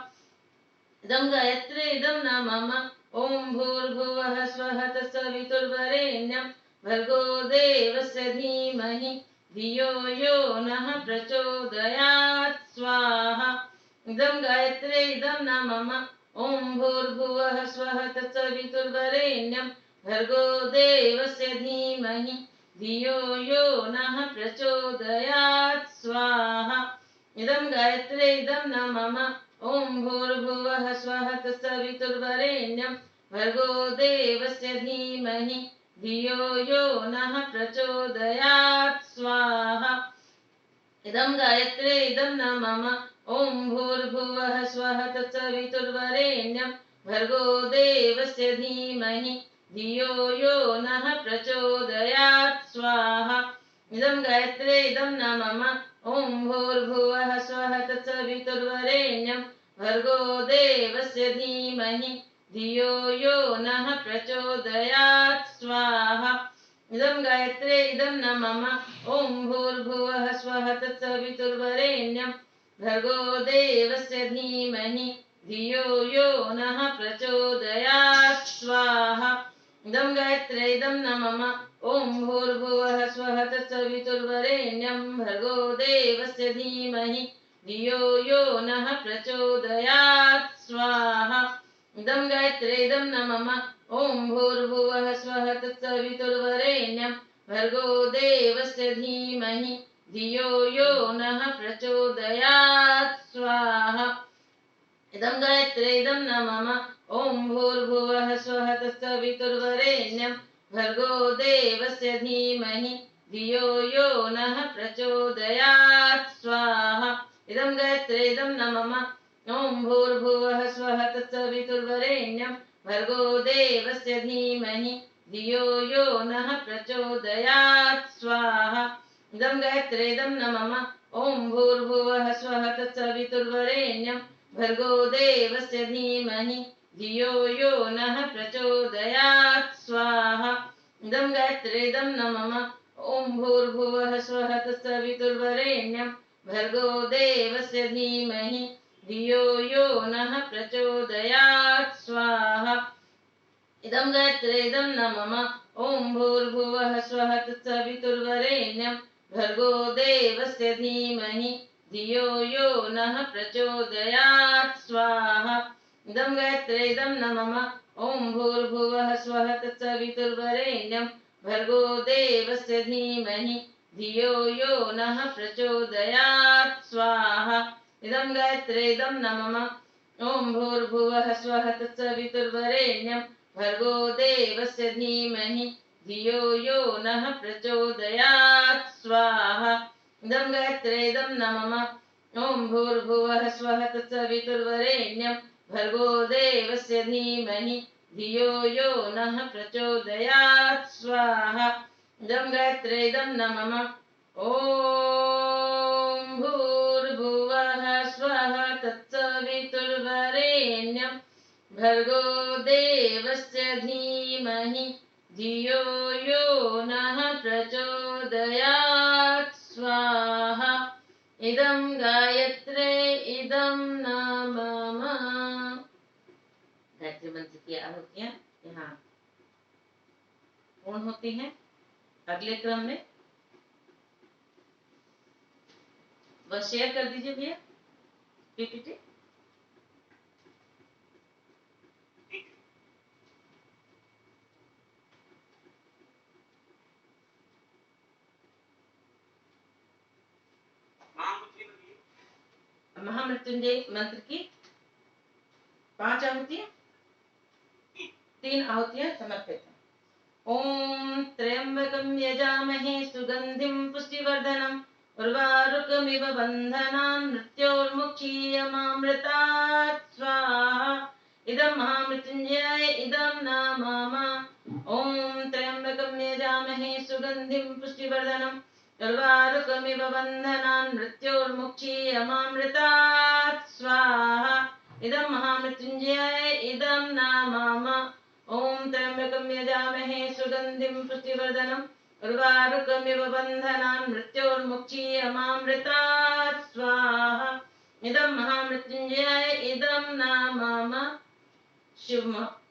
इदं गायत्रे इदं न मम। ओम भूर्भुवः स्वः तत्सवितुर्वरेण्यं भर्गो देवस्य धीमहि धियो यो नः प्रचोदयात् स्वाहा। इदं गायत्रे इदं न मम। ओम भूर्भुवः स्वः तत्सवितुर्वरेण्यं भर्गो देवस्य धीमहि धियो यो नः प्रचोदयात् स्वाहा। इदं गायत्रे इदं न मम। ओम भूर्भुवः स्वः तत्सवितुर्वरेण्यं भर्गो देवस्य धीमहि धियो यो नः प्रचोदयात् स्वाहा। इदं गायत्रे इदं न मम। ओम भूर्भुवः स्वः तत्सवितुर्वरेण्यं भर्गो देवस्य धीमहि धियो यो नः प्रचोदयात् स्वाहा। इदं गायत्रे इदं न मम। ओम भूर्भुवः स्वः तत्सवितुर्वरेण्यं भर्गो देवस्य धीमहि धियो यो नः प्रचोदयात् स्वाहा। इदं गायत्रे इदं न मम। ओम भूर्भुवः स्वः तत्सवितुर्वरेण्यं भर्गो देवस्य धीमहि धियो यो नः प्रचोदयात् स्वाहा। इदं गायत्रे इदं न मम। ओम भूर्भुवः स्वः तत्सवितुर्वरेण्यं भर्गो देवस्य धीमहि धियो यो नः प्रचोदयात् स्वाहा। इदं गायत्रे इदं न मम। ओम भूर्भुवः स्वः तत्सवितुर्वरेण्यं भर्गो देवस्य धीमहि धियो यो नः प्रचोदयात् स्वाहा। इदं गायत्रे इदं न मम। ओम भूर्भुवः स्वः तत्सवितुर्वरेण्यं भर्गो देवस्य धीमहि धियो यो नः प्रचोदयात् स्वाहा। इदं गायत्रे इदं न मम। ओम भूर्भुवः स्वः तत्सवितुर्वरेण्यं भर्गो देवस्य धीमहि धियो यो नः प्रचोदयात् स्वाहा। इदं गायत्रे इदं न मम। ओम भूर्भुवः स्वः तत्सवितुर्वरेण्यं भर्गो देवस्य धीमहि धियो यो नः प्रचोदयात् स्वाहा। इदं गायत्रे इदं न मम। ओम भूर्भुवः स्वः तत्सवितुर्वरेण्यं भर्गो देवस्य धीमहि धियो यो नः प्रचोदयात् स्वाहा। इदं गायत्रे इदं न मम। ओम भूर्भुवः स्वः तत्सवितुर्वरेण्यं भर्गो देवस्य धीमहि धियो यो नः प्रचोदयात् स्वाहा। इदं गायत्रे इदं न मम। ओम भूर्भुवः स्वः तत्सवितुर्वरेण्यं भर्गो देवस्य धीमहि धियो यो नः प्रचोदयात् स्वाहा इदं गायत्रीदं न मम ॐ भूर्भुवः स्वः तत्सवितुर्वरेण्यं भर्गो देवस्य धीमहि धियो यो नः प्रचोदयात् स्वाहा इदं गायत्रीदं न मम ॐ भूर्भुवः स्वः तत्सवितुर्वरेण्यं भर्गो देवस्य धीमहि धियो यो नः प्रचोदयात् स्वाहा इदं गायत्रीदं न मम ॐ भूर्भुवः स्वः तत्सवितुर्वरेण्यं भर्गो देवस्य धीमहि धियो यो नः प्रचोदयात् स्वाहा इदं गायत्रे इदं न मम। गायत्री मंत्र की आहुतियां यहाँ पूर्ण होती हैं। अगले क्रम में वह शेयर कर दीजिए भैया पीपीटी। महामृत्युंजय मंत्र की 5 आहुतियां, 3 आहुतियां समर्पित हैं। ओम त्र्यंबकं यजामहे सुगंधिं पुष्टिवर्धनम् उर्वारुकमिव बन्धनान् मृत्योर्मुक्षीयमामृतात् स्वाहा इदं महामृत्युंजय इदं न मम ओम त्र्यंबकं यजामहे सुगंधिं पुष्टिवर्धनम् उर्वारुकमिव बन्धनान् मृत्योर्मुक्षीयमामृतात् स्वाहा इदं महामृत्युंजय इदं न मम ओम त्र्यंबकं यजामहे सुगंधिं पुष्टिवर्धनम् उर्वारुकमिव बन्धनान् मृत्योर्मुक्षीयमामृतात् स्वाहा इदं महामृत्युंजय इदं न मम।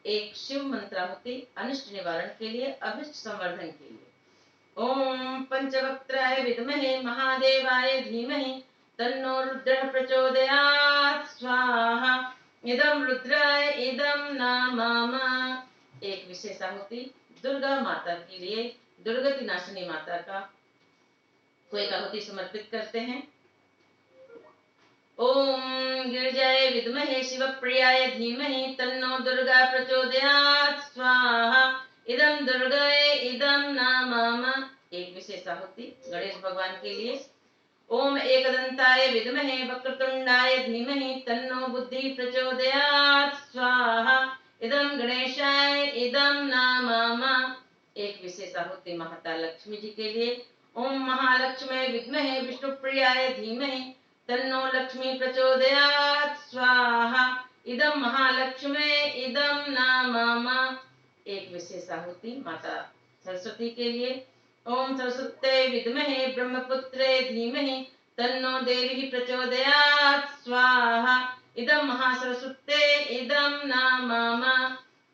एक शिव मंत्राहुति अनिष्ट निवारण के लिए, अभिष्ट संवर्धन के लिए। ओम पंचवक्त्राय विद्महे महादेवाय धीमहि तन्नो रुद्रः प्रचोदयात् स्वाहा इदं रुद्राय इदं न मम। एक विशेष आहुति दुर्गा माता के लिए, दुर्गति नाशिनी माता का कोई आहुति समर्पित करते हैं। ओम गिरिजाय विद्महे शिवप्रियाय धीमहि तन्नो दुर्गा प्रचोदयात् स्वाहा इदं दुर्गाय इदं न मम। एक विशेष आहुति गणेश भगवान के लिए। ओम एकदंताय विद्महे वक्रतुंडाय धीमहि तन्नो बुद्धि प्रचोदयात् स्वाहा इदं गणेशाय इदं न मम। एक विशेष आहुति माता लक्ष्मी जी के लिए। ओम महालक्ष्मी विद्महे विष्णुप्रियाय धीमहि तन्नो लक्ष्मी प्रचोदयात् स्वाहा इदं महालक्ष्मी इदं न मम। एक विशेष आहुति माता सरस्वती के लिए। ओम सरस्वत्यै विद्महे ब्रह्मपुत्रे धीमहि तन्नो देवी प्रचोदयात् स्वाहा इदं महासरस्वत्यै इदं न मम।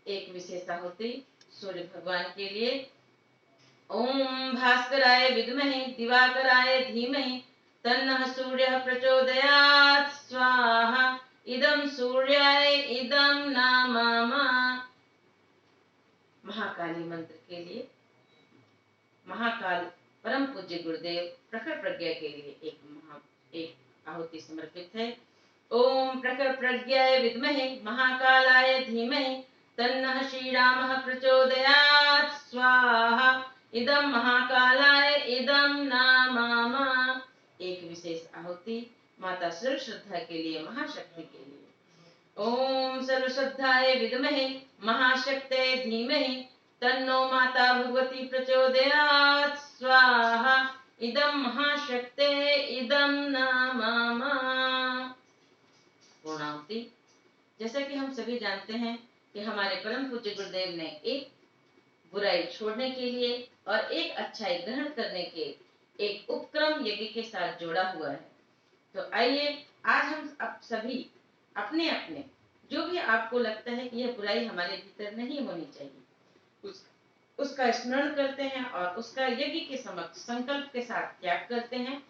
एक विशेष आहुति सूर्य भगवान के लिए। ओम भास्कराय विद्महे दिवाकराय धीमहि तन्नः सूर्यः प्रचोदयात् स्वाहा इदं सूर्याय इदं न मम। महाकाली मंत्र के लिए महाकाल परम पूज्य गुरुदेव प्रखर प्रज्ञा के लिए एक आहुति समर्पित है। ओम प्रखर प्रज्ञाय विद्महे महाकालाय धीमहि तन्नः श्रीरामः प्रचोदयात् स्वाहा इदं महाकालाय इदं न मम। एक विशेष आहुति माता सर्व श्रद्धा के लिए, महाशक्ति के लिए। ओम सर्व श्रद्धाय विद्महे महाशक्त्यै धीमहि तन्नो माता भगवती प्रचोदयात् स्वाहा इदं महाशक्ते इदं न मम। पूर्णाहुति। जैसा कि हम सभी जानते हैं कि हमारे परम पूज्य गुरुदेव ने एक बुराई छोड़ने के लिए और एक अच्छाई ग्रहण करने के एक उपक्रम यज्ञ के साथ जोड़ा हुआ है। तो आइए आज हम अब सभी अपने अपने जो भी आपको लगता है कि यह बुराई हमारे भीतर नहीं होनी चाहिए, उसका स्मरण करते हैं और उसका यज्ञ के समक्ष संकल्प के साथ त्याग करते हैं।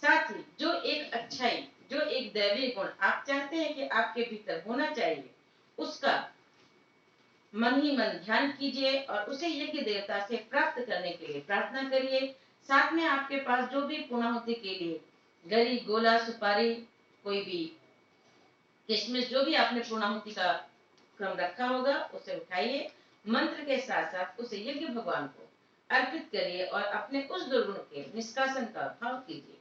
साथ ही जो एक अच्छाई, जो एक दैवीय गुण आप चाहते हैं कि आपके भीतर होना चाहिए, उसका मन ही मन ध्यान कीजिए और उसे यज्ञ देवता से प्राप्त करने के लिए प्रार्थना करिए। साथ में आपके पास जो भी पूर्णाहुति के लिए गरी, गोला, सुपारी, कोई भी किशमिश, जो भी आपने पूर्णाहुति का क्रम रखा होगा उसे उठाइए, मंत्र के साथ साथ उसे यज्ञ भगवान को अर्पित करिए और अपने उस दुर्गुण के निष्कासन का भाव कीजिए।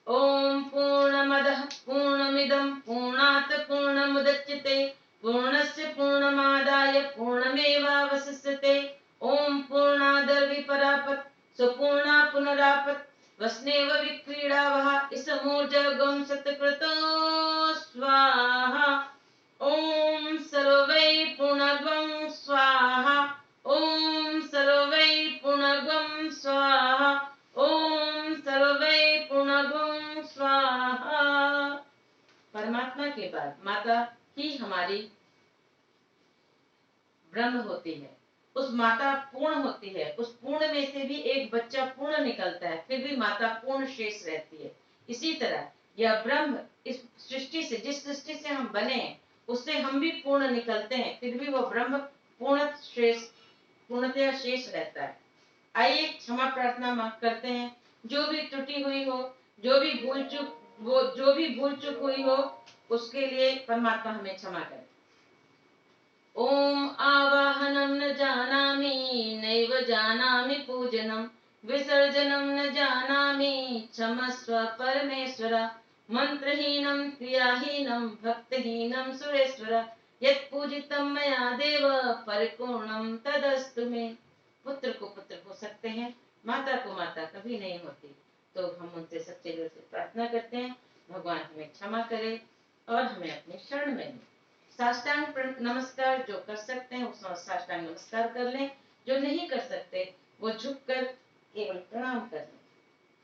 ओम पूर्णमदः पूर्णमिदं पूर्णात् पूर्णमुदच्यते पूर्णस्य पूर्णमादाय पूर्णमेवावशिष्यते। ओम पूर्णादर्विपरापत् सुपूर्णा पुनरापत् वस्नेव विक्रीडावः इसमूर्जगं सत्कृतो स्वाहा। ओम सर्वै पूर्णगं स्वाहा। ओम सर्वै पूर्णगं स्वाहा। ओम सर्वै पूर्णगं स्वाहा। परमात्मा के बाद माता ही हमारी ब्रह्म होती है, उस माता पूर्ण होती है, उस पूर्ण में से भी एक बच्चा पूर्ण निकलता है, फिर भी माता पूर्ण शेष रहती है। इसी तरह यह ब्रह्म इस सृष्टि से, जिस सृष्टि से हम बने उससे हम भी पूर्ण निकलते हैं, फिर भी वो ब्रह्म पूर्णतया शेष रहता है। आइए क्षमा प्रार्थना करते हैं, जो भी त्रुटि हुई हो, जो भी भूल चूक हुई हो, उसके लिए परमात्मा हमें क्षमा करे। ओम आवाहनं न जानामि नैव जानामि पूजनं विसर्जनं न जानामि क्षमस्व परमेश्वर। मंत्रहीनं क्रियाहीनं भक्तिहीनं सुरेश्वर। यत् पूजितं मया देव परिपूर्णं तदस्तु मे। पुत्र को पुत्र हो सकते हैं, माता को माता कभी नहीं होती, तो हम उनसे सच्चे दिल से प्रार्थना करते हैं भगवान हमें क्षमा करे और हमें अपने शरण में ले। साष्टांग नमस्कार जो कर सकते हैं वो साष्टांग नमस्कार कर लें, जो नहीं कर सकते वो झुककर केवल प्रणाम कर लें।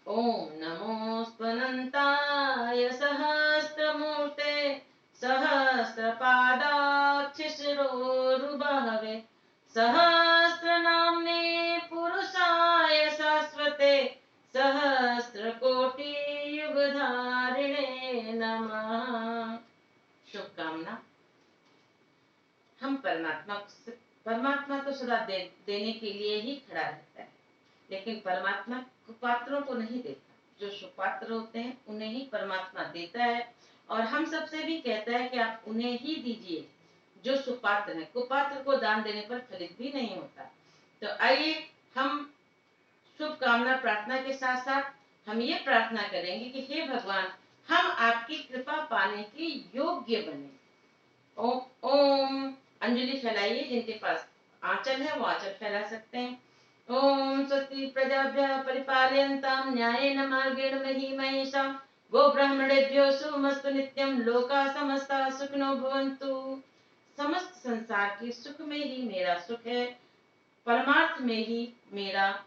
ओम नमो स्पनंताय सहस्त्रमूर्ते सहस्रपादाक्षिशिरोरुबहवे सहस्रनाम्ने पुरुषाय शाश्वते सहस्रकोटियुगधारिणे नमः। शुभकामना। हम परमात्मा तो सदा देने के लिए ही खड़ा रहता है, लेकिन परमात्मा कुपात्रों को नहीं देता। जो सुपात्र होते हैं उन्हें ही परमात्मा देता है, और हम सबसे भी कहता है कि आप उन्हें ही दीजिए जो सुपात्र है। कुपात्र को दान देने पर फलित भी नहीं होता। तो आइए हम शुभकामना प्रार्थना के साथ साथ हम ये प्रार्थना करेंगे कि हे भगवान, हम आपकी कृपा पाने के योग्य बने। ओम अंजलि फैलाइए, जिनके पास आंचल है वो आंचल फैला सकते हैं। ओम स्वस्ति प्रजाभ्यः परिपालयन्तां न्यायेन मार्गेण महीं महिषां गोब्राह्मणेभ्यो शुभमस्तु नित्यं लोकाः समस्ताः सुखिनो भवन्तु। समस्त संसार के सुख में ही मेरा सुख है, परमार्थ में ही मेरा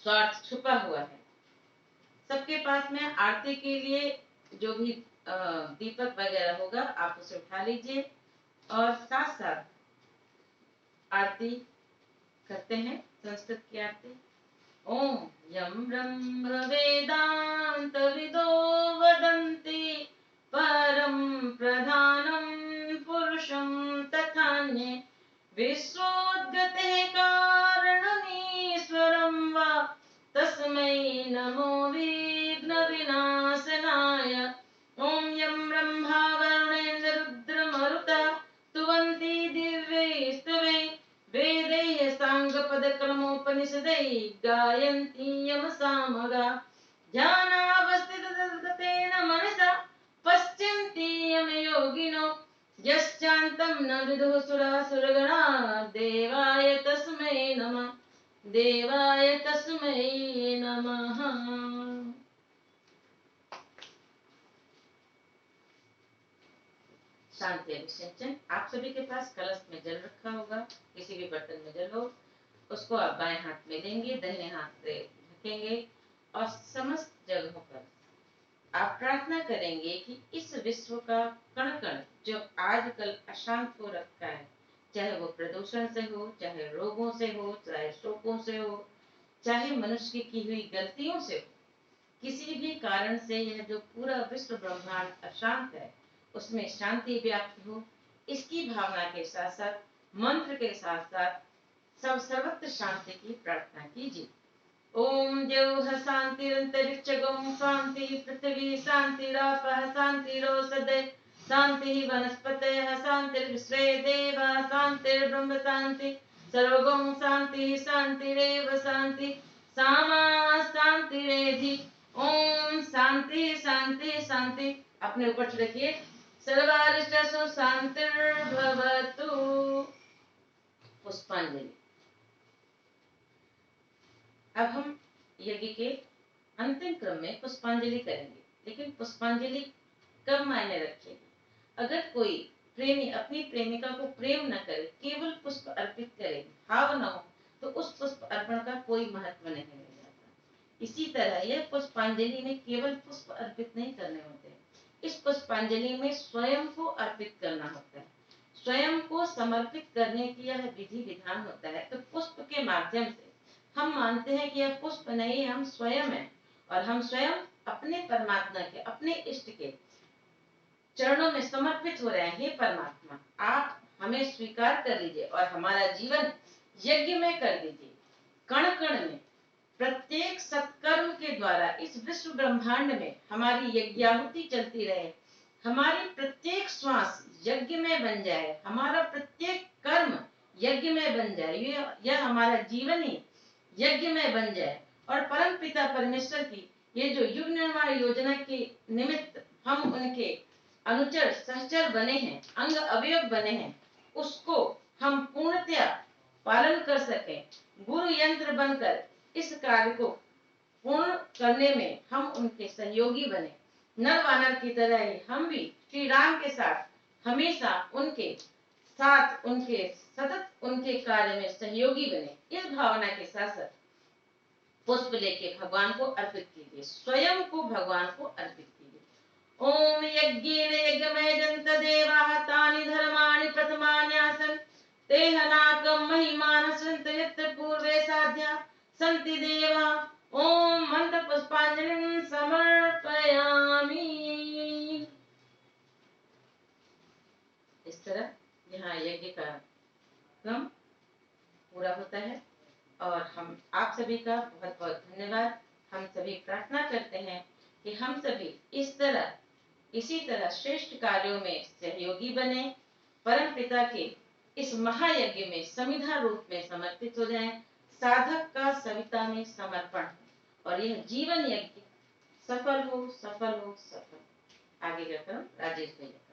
स्वार्थ छुपा हुआ है। सबके पास में आरती के लिए जो भी दीपक वगैरह होगा आप उसे उठा लीजिए और साथ साथ आरती करते हैं, संस्कृत की आरती। ओम यम ब्रह्म वेदांत विदो वदन्ति परम प्रधानम पुरुषं तथान्ये विश्वोद्गते कारणमीश्वरं वा तस्मै नमो विघ्न विनाशनाय। ओम यं ब्रह्मा वरुणेन्द्र रुद्रमरुतः स्तुवन्ति दिव्यैस्तवैः वेदैः साङ्गपदक्रमोपनिषदैः गायन्ति यमसामगाः ध्यानावस्थिततेन मनसा पश्यन्ति यमयोगिनो यश्चान्तं न विदुः सुरासुरगणाः देवाय तस्मै नमः। देवाय तस्मै नमः। शांति अभिषेचन। आप सभी के पास कलश में जल रखा होगा, किसी भी बर्तन में जल हो, उसको आप बाएं हाथ में लेंगे, दाहिने हाथ से ढकेंगे और समस्त जगहों पर आप प्रार्थना करेंगे कि इस विश्व का कण कण जो आजकल अशांत हो रखा है, चाहे वो प्रदूषण से हो, चाहे रोगों से हो, चाहे शोकों से हो, चाहे मनुष्य की हुई गलतियों से हो, किसी भी कारण से यह जो पूरा विश्व ब्रह्मांड अशांत है उसमें शांति व्याप्त हो, इसकी भावना के साथ साथ मंत्र के साथ साथ सब सर्वत्र शांति की प्रार्थना कीजिए। ओम द्यौः शान्तिरन्तरिक्षगं शान्ति पृथिवी शान्तिरापः शान्तिरोषधय शान्तिः वनस्पतयः शान्तिर्विश्वे देवाः शान्तिर्ब्रह्म शान्ति सर्वगं शान्तिः शान्तिरेव शान्ति सामा शान्तिरेधि। ओम शांति शांति शांति। अपने ऊपर छिड़किए। सर्वारिष्टसु शांतिर्भवतु। पुष्पांजलि। अब हम यज्ञ के अंतिम क्रम में पुष्पांजलि करेंगे, लेकिन पुष्पांजलि कब मायने रखेगी? अगर कोई प्रेमी अपनी प्रेमिका को प्रेम न करे, केवल पुष्प अर्पित करे, भाव न हो, तो उस पुष्प अर्पण का कोई महत्व नहीं रह जाता। इसी तरह यह पुष्पांजलि में केवल पुष्प अर्पित नहीं करने होते हैं, इस पुष्पांजलि में स्वयं को अर्पित करना होता है, स्वयं को समर्पित करने की यह विधि विधान होता है। तो पुष्प के माध्यम से हम मानते हैं कि यह पुष्प नहीं, हम स्वयं हैं, और हम स्वयं अपने परमात्मा के, अपने इष्ट के चरणों में समर्पित हो रहे हैं। हे परमात्मा, आप हमें स्वीकार कर लीजिए और हमारा जीवन यज्ञ में कर दीजिए। कण कण में, प्रत्येक सत्कर्म के द्वारा इस विश्व ब्रह्मांड में हमारी यज्ञाहुति चलती रहे, हमारी प्रत्येक श्वास यज्ञ में बन जाए, हमारा प्रत्येक कर्म यज्ञ में बन जाए, यह हमारा जीवन ही यज्ञ में बन जाए, और परम पिता परमेश्वर की ये जो युग निर्माण योजना के निमित्त हम उनके अनुचर सहचर बने हैं, अंग अवयव बने हैं, उसको हम पूर्णतया पालन कर सकें, गुरु यंत्र बनकर इस कार्य को पूर्ण करने में हम उनके सहयोगी बने। नर वानर की तरह ही हम भी श्री राम के साथ हमेशा उनके साथ, उनके सतत उनके कार्य में सहयोगी बने। इस भावना के साथ साथ पुष्प लेके भगवान को अर्पित कीजिए, स्वयं को भगवान को अर्पित कीजिए। ओम यज्ञेन यज्ञमयजन्त देवाः तानि धर्माणि प्रथमान्यासन् तेह नाकं महिमानः सन्ति यत्र पूर्वे साध्या सन्ति देवा। ओम मंत्र पुष्पांजलिं समर्पयामि। इस तरह यहाँ यज्ञ का क्रम पूरा होता है, और हम आप सभी का बहुत बहुत धन्यवाद। हम सभी प्रार्थना करते हैं कि हम सभी इसी तरह श्रेष्ठ कार्यों में सहयोगी बने, परम पिता के इस महायज्ञ में समिधा रूप में समर्पित हो जाएं, साधक का सविता में समर्पण, और यह जीवन यज्ञ सफल हो, सफल हो, सफल। आगे का क्रम राजेश भैया।